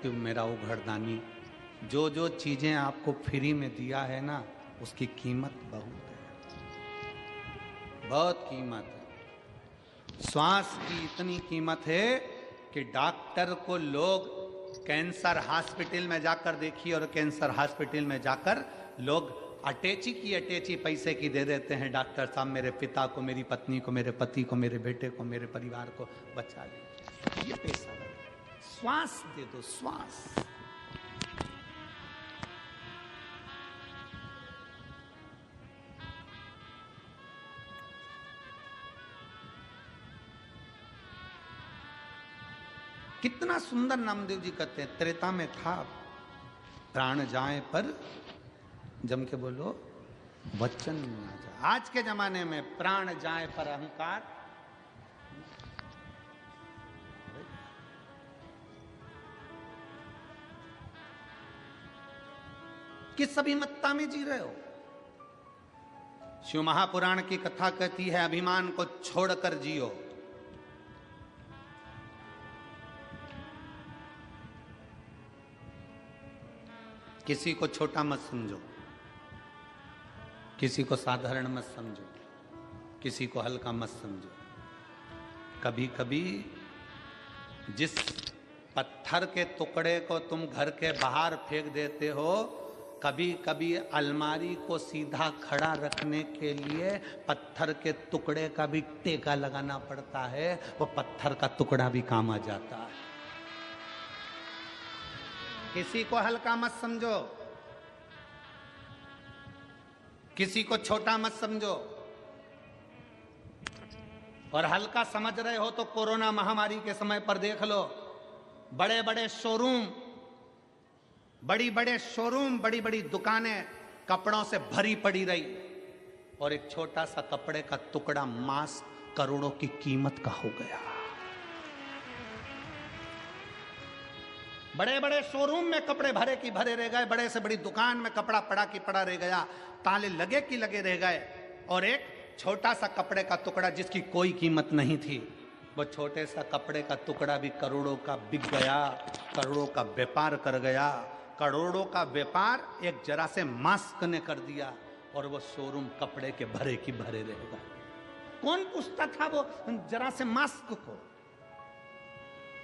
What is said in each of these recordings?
कि मेरा उघड़दानी जो जो चीजें आपको फ्री में दिया है ना, उसकी कीमत बहुत है, बहुत कीमत है। श्वास की इतनी कीमत है कि डॉक्टर को लोग कैंसर हॉस्पिटल में जाकर देखिए, और कैंसर हॉस्पिटल में जाकर लोग अटैची की अटैची पैसे की दे देते हैं। डॉक्टर साहब मेरे पिता को, मेरी पत्नी को, मेरे पति को, मेरे बेटे को, मेरे परिवार को बचा ले। ये पैसा है। श्वास दे दो, श्वास। कितना सुंदर नामदेव जी कहते हैं, त्रेता में था प्राण जाए पर, जम के बोलो वचन ना जाए। आज के जमाने में प्राण जाए पर अहंकार, किस अभिमत्ता में जी रहे हो? शिव महापुराण की कथा कहती है, अभिमान को छोड़कर जियो। किसी को छोटा मत समझो, किसी को साधारण मत समझो, किसी को हल्का मत समझो। कभी कभी जिस पत्थर के टुकड़े को तुम घर के बाहर फेंक देते हो, कभी कभी अलमारी को सीधा खड़ा रखने के लिए पत्थर के टुकड़े का भी टेका लगाना पड़ता है। वो पत्थर का टुकड़ा भी काम आ जाता है। किसी को हल्का मत समझो, किसी को छोटा मत समझो। और हल्का समझ रहे हो तो कोरोना महामारी के समय पर देख लो, बड़े बड़े शोरूम, बड़ी बड़ी दुकानें कपड़ों से भरी पड़ी रही, और एक छोटा सा कपड़े का टुकड़ा मास्क करोड़ों की कीमत का हो गया। बड़े बड़े शोरूम में कपड़े भरे की भरे रह गए, बड़े से बड़ी दुकान में कपड़ा पड़ा की पड़ा रह गया, ताले लगे की लगे रह गए। और एक छोटा सा कपड़े का टुकड़ा जिसकी कोई कीमत नहीं थी, वो छोटे सा कपड़े का टुकड़ा भी करोड़ों का बिक गया, करोड़ों का व्यापार कर गया। करोड़ों का व्यापार एक जरा से मास्क ने कर दिया, और वो शोरूम कपड़े के भरे की भरे रह गए। कौन पूछता था वो जरा से मास्क को?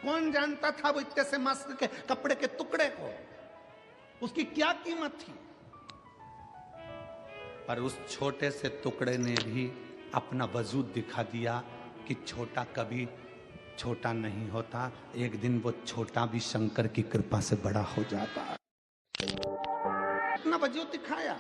कौन जानता था वो इतने से मास्क के कपड़े के टुकड़े को? उसकी क्या कीमत थी? पर उस छोटे से टुकड़े ने भी अपना वजूद दिखा दिया कि छोटा कभी छोटा नहीं होता, एक दिन वो छोटा भी शंकर की कृपा से बड़ा हो जाता। अपना वजूद दिखाया,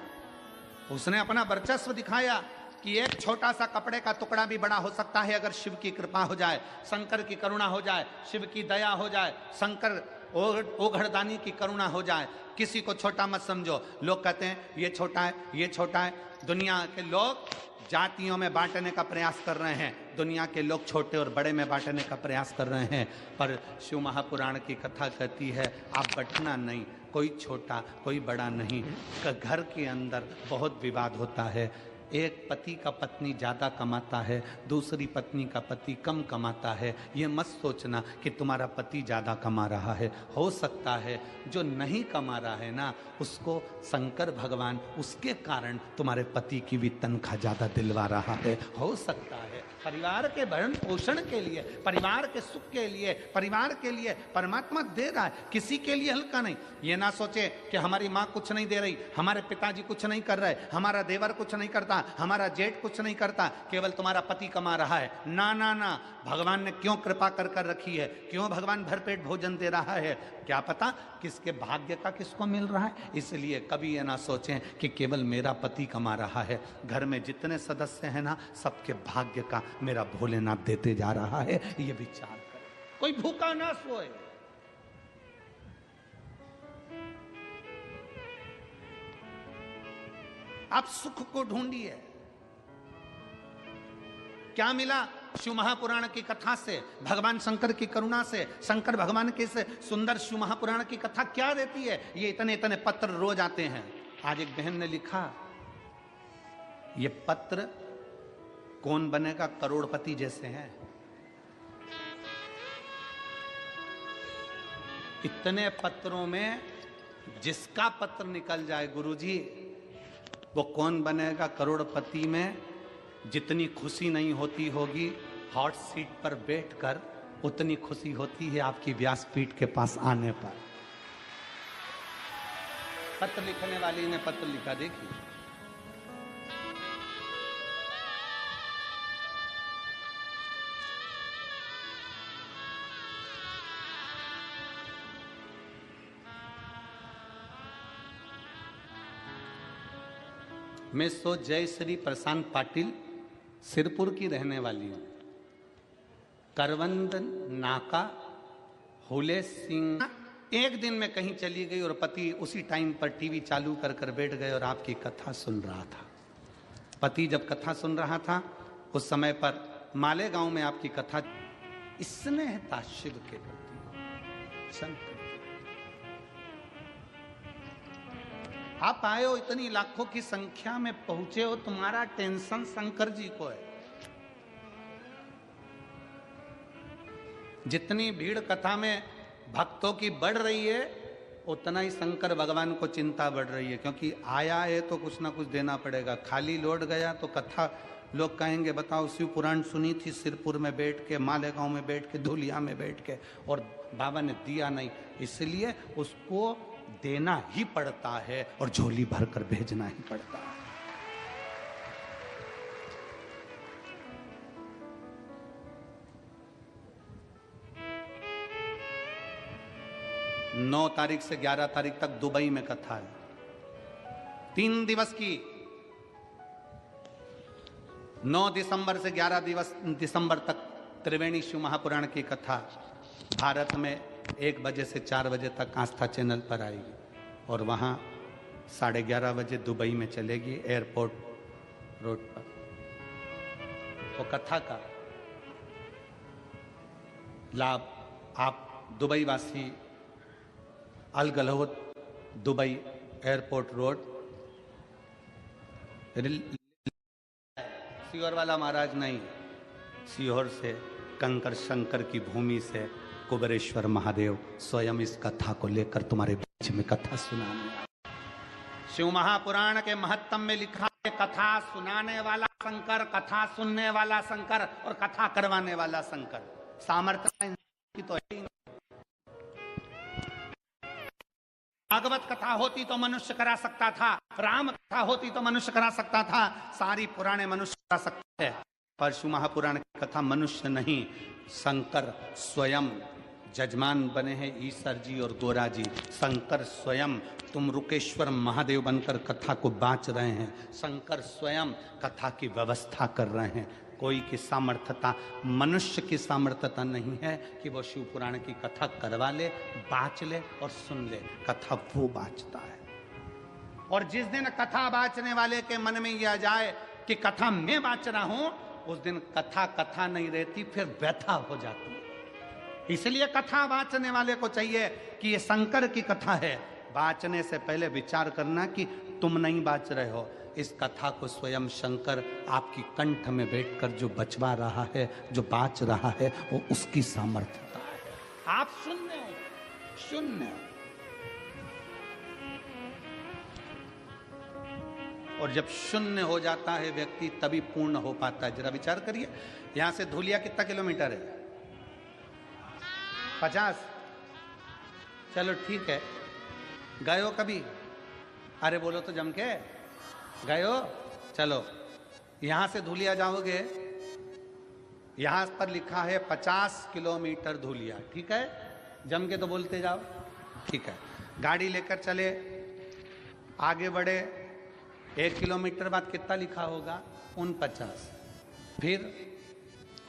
उसने अपना वर्चस्व दिखाया कि एक छोटा सा कपड़े का टुकड़ा भी बड़ा हो सकता है अगर शिव की कृपा हो जाए, शंकर की करुणा हो जाए, शिव की दया हो जाए, शंकर ओघड़दानी की करुणा हो जाए। किसी को छोटा मत समझो। लोग कहते हैं ये छोटा है, ये छोटा है। दुनिया के लोग जातियों में बांटने का प्रयास कर रहे हैं, दुनिया के लोग छोटे और बड़े में बांटने का प्रयास कर रहे हैं। पर शिव महापुराण की कथा कहती है आप बंटना नहीं, कोई छोटा कोई बड़ा नहीं। घर के अंदर बहुत विवाद होता है। एक पति का पत्नी ज़्यादा कमाता है, दूसरी पत्नी का पति कम कमाता है। ये मत सोचना कि तुम्हारा पति ज़्यादा कमा रहा है। हो सकता है जो नहीं कमा रहा है ना, उसको शंकर भगवान उसके कारण तुम्हारे पति की भी तनख्वाह ज़्यादा दिलवा रहा है। हो सकता है परिवार के भरण पोषण के लिए, परिवार के सुख के लिए, परिवार के लिए परमात्मा दे रहा है, किसी के लिए हल्का नहीं। ये ना सोचे कि हमारी माँ कुछ नहीं दे रही, हमारे पिताजी कुछ नहीं कर रहे, हमारा देवर कुछ नहीं करता, हमारा जेठ कुछ नहीं करता, केवल तुम्हारा पति कमा रहा है। ना ना ना, भगवान ने क्यों कृपा कर कर रखी है, क्यों भगवान भरपेट भोजन दे रहा है, क्या पता किसके भाग्य का किसको मिल रहा है। इसलिए कभी ये ना सोचें कि केवल मेरा पति कमा रहा है। घर में जितने सदस्य हैं ना, सबके भाग्य का मेरा भोलेनाथ देते जा रहा है। ये विचार करें, कोई भूखा ना सोए। आप सुख को ढूंढिए। क्या मिला शिव महापुराण की कथा से, भगवान शंकर की करुणा से? शंकर भगवान के से सुंदर शिव महापुराण की कथा क्या देती है? ये इतने इतने पत्र रोज आते हैं। आज एक बहन ने लिखा, ये पत्र कौन बनेगा करोड़पति जैसे हैं। इतने पत्रों में जिसका पत्र निकल जाए गुरुजी, वो कौन बनेगा करोड़पति में। जितनी खुशी नहीं होती होगी हॉट सीट पर बैठकर, उतनी खुशी होती है आपकी व्यासपीठ के पास आने पर। पत्र लिखने वाली ने पत्र लिखा, देखिए। मैं सो जयश्री प्रशांत पाटिल सिरपुर की रहने वाली हूं। करवंद नाका हुले सिंह। एक दिन मैं कहीं चली गई और पति उसी टाइम पर टीवी चालू कर बैठ गए और आपकी कथा सुन रहा था। पति जब कथा सुन रहा था उस समय पर मालेगांव में आपकी कथा, स्नेह था शिव के प्रति। शंकर आप आए हो, इतनी लाखों की संख्या में पहुंचे हो, तुम्हारा टेंशन शंकर जी को है। जितनी भीड़ कथा में भक्तों की बढ़ रही है, उतना ही शंकर भगवान को चिंता बढ़ रही है, क्योंकि आया है तो कुछ ना कुछ देना पड़ेगा। खाली लौट गया तो कथा लोग कहेंगे बताओ शिव पुराण सुनी थी सिरपुर में बैठ के, मालेगांव में बैठ के, धुलिया में बैठ के, और बाबा ने दिया नहीं। इसलिए उसको देना ही पड़ता है और झोली भरकर भेजना ही पड़ता है। 9 तारीख से 11 तारीख तक दुबई में कथा है, 3 दिवस की। 9 दिसंबर से 11 दिसंबर तक त्रिवेणी शिव महापुराण की कथा भारत में 1 बजे से 4 बजे तक आस्था चैनल पर आएगी, और वहाँ 11:30 बजे दुबई में चलेगी एयरपोर्ट रोड पर। तो कथा का लाभ आप दुबई वासी, अल Gahlot Dubai airport road, Sehore वाला महाराज नहीं, सीहोर से कंकर शंकर की भूमि से कुबेरेश्वर महादेव स्वयं इस कथा को लेकर तुम्हारे बीच में कथा सुनाने आए। शिव महापुराण के महत्तम में लिखा है, कथा सुनाने वाला शंकर, कथा सुनने वाला शंकर और कथा करवाने वाला शंकर। सामर्थ्य की तो है। भागवत कथा होती तो मनुष्य करा सकता था, राम कथा होती तो मनुष्य करा सकता था, सारी पुराणे मनुष्य करा सकते हैं, पर शिव महापुराण की कथा मनुष्य नहीं, शंकर स्वयं जजमान बने हैं। ईश्वर जी और गोरा जी, शंकर स्वयं तुम रुकेश्वर महादेव बनकर कथा को बांच रहे हैं, शंकर स्वयं कथा की व्यवस्था कर रहे हैं। कोई की सामर्थ्यता, मनुष्य की सामर्थ्यता नहीं है कि वो शिव पुराण की कथा करवा ले, बाँच ले और सुन ले। कथा वो बाँचता है। और जिस दिन कथा बाँचने वाले के मन में यह आ जाए कि कथा मैं बाँच रहा हूं, उस दिन कथा कथा नहीं रहती, फिर व्यथा हो जाती है। इसलिए कथा बाँचने वाले को चाहिए कि ये शंकर की कथा है, बाँचने से पहले विचार करना कि तुम नहीं बाँच रहे हो, इस कथा को स्वयं शंकर आपकी कंठ में बैठकर जो बचवा रहा है, जो बाँच रहा है, वो उसकी सामर्थ्यता है। आप शून्य हो, शून्य हो। और जब शून्य हो जाता है व्यक्ति, तभी पूर्ण हो पाता है। जरा विचार करिए, यहां से धुलिया कितना किलोमीटर है? 50। चलो ठीक है, गए हो कभी? अरे बोलो तो जम के, गए हो? चलो, यहां से धुलिया जाओगे, यहां पर लिखा है 50 किलोमीटर धुलिया, ठीक है? जम के तो बोलते जाओ, ठीक है। गाड़ी लेकर चले, आगे बढ़े, 1 किलोमीटर बाद कितना लिखा होगा? 49, फिर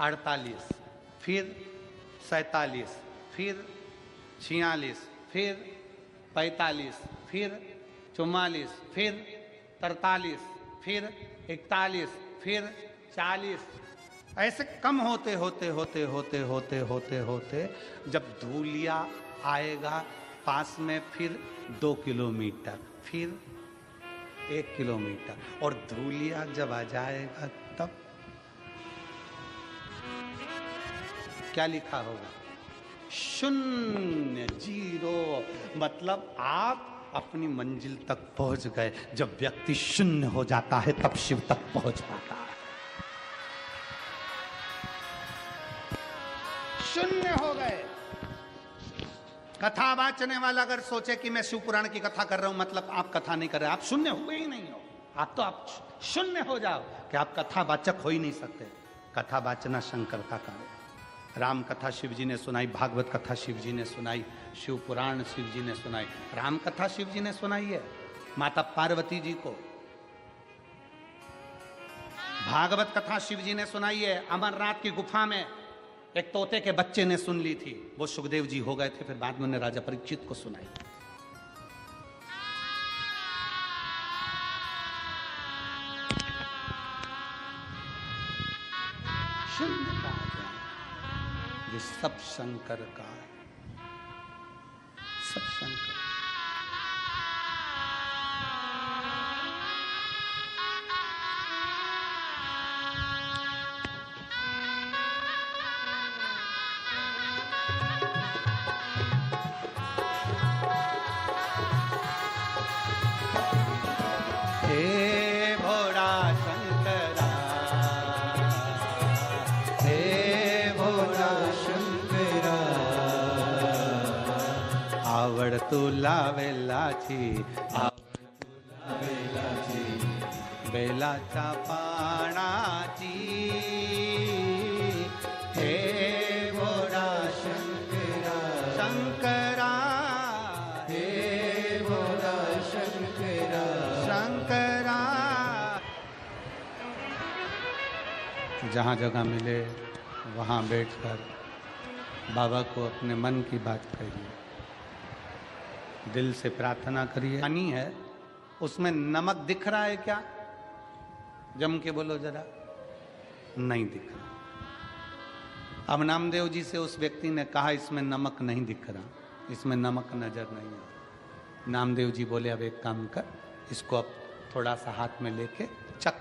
48, फिर 47, फिर 46, फिर 45, फिर 44, फिर 43, फिर 41, फिर 40, ऐसे कम होते होते होते होते होते होते होते जब धूलिया आएगा पास में, फिर 2 किलोमीटर, फिर 1 किलोमीटर, और धूलिया जब आ जाएगा तब क्या लिखा होगा? शून्य, जीरो। मतलब आप अपनी मंजिल तक पहुंच गए। जब व्यक्ति शून्य हो जाता है तब शिव तक पहुंच पाता है। शून्य हो गए। कथा वाचने वाला अगर सोचे कि मैं शिव पुराण की कथा कर रहा हूं, मतलब आप कथा नहीं कर रहे, आप शून्य हुए ही नहीं हो। आप शून्य हो जाओ कि आप कथा वाचक हो ही नहीं सकते। कथा वाचना शंकर का काम है। राम कथा शिव जी ने सुनाई, भागवत कथा शिव जी ने सुनाई, शिव पुराण शिव जी ने सुनाई। राम कथा शिव जी ने सुनाई है माता पार्वती जी को। भागवत कथा शिव जी ने सुनाई है अमरनाथ की गुफा में एक तोते के बच्चे ने सुन ली थी। वो सुखदेव जी हो गए थे, फिर बाद में उन्हें राजा परीक्षित को सुनाई। शून्य का ये सब शंकर का है, सब शंकर। हे भोला शंकरा, हे भोला शंकरा, आवड़ तुला वेलाची, आवड़ तुला वेलाची, बेलाचा पानाची। हे भोला शंकरा, शंकरा, हे भोला शंकरा, शंकरा। जहाँ जगह मिले वहाँ बैठकर बाबा को अपने मन की बात कहिए, दिल से प्रार्थना करिए। पानी है उसमें नमक दिख रहा है क्या? जम के बोलो जरा। नहीं दिख रहा। अब नामदेव जी से उस व्यक्ति ने कहा इसमें नमक नहीं दिख रहा, इसमें नमक नजर नहीं आ रहा। नामदेव जी बोले अब एक काम कर, इसको अब थोड़ा सा हाथ में लेके चख,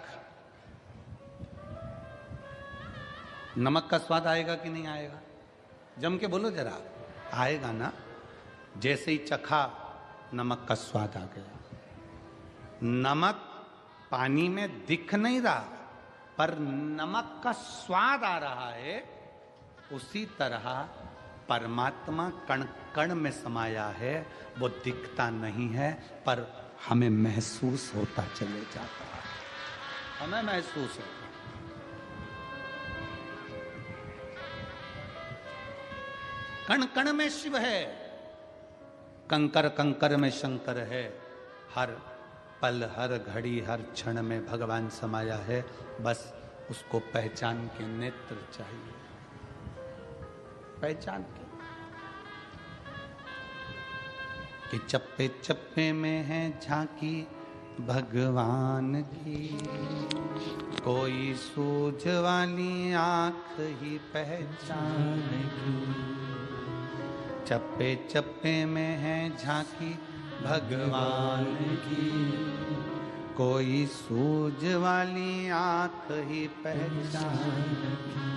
नमक का स्वाद आएगा कि नहीं आएगा? जम के बोलो जरा। आएगा ना? जैसे ही चखा नमक का स्वाद आ गया। नमक पानी में दिख नहीं रहा पर नमक का स्वाद आ रहा है। उसी तरह परमात्मा कण कण में समाया है, वो दिखता नहीं है पर हमें महसूस होता चले जाता है, हमें महसूस होता। कण कण में शिव है, कंकर कंकर में शंकर है। हर पल हर घड़ी हर क्षण में भगवान समाया है। बस उसको पहचान के नेत्र चाहिए, पहचान के कि चप्पे चप्पे में है झांकी भगवान की, कोई सूझ वाली आंख ही पहचान की। चप्पे चप्पे में है झांकी भगवान की, कोई सूझ वाली आंख ही पहचान की।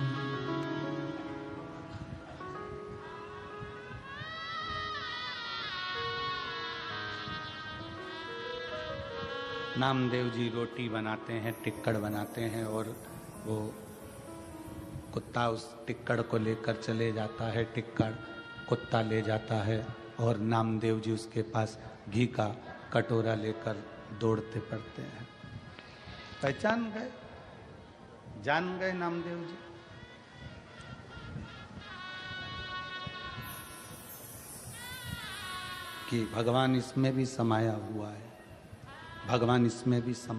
नामदेव जी रोटी बनाते हैं, टिक्कड़ बनाते हैं और वो कुत्ता उस टिक्कड़ को लेकर चले जाता है। टिक्कड़ कुत्ता ले जाता है और नामदेव जी उसके पास घी का कटोरा लेकर दौड़ते पड़ते हैं। पहचान गए, जान गए नामदेव जी। कि भगवान इसमें भी समाया हुआ है, भगवान इसमें भी समा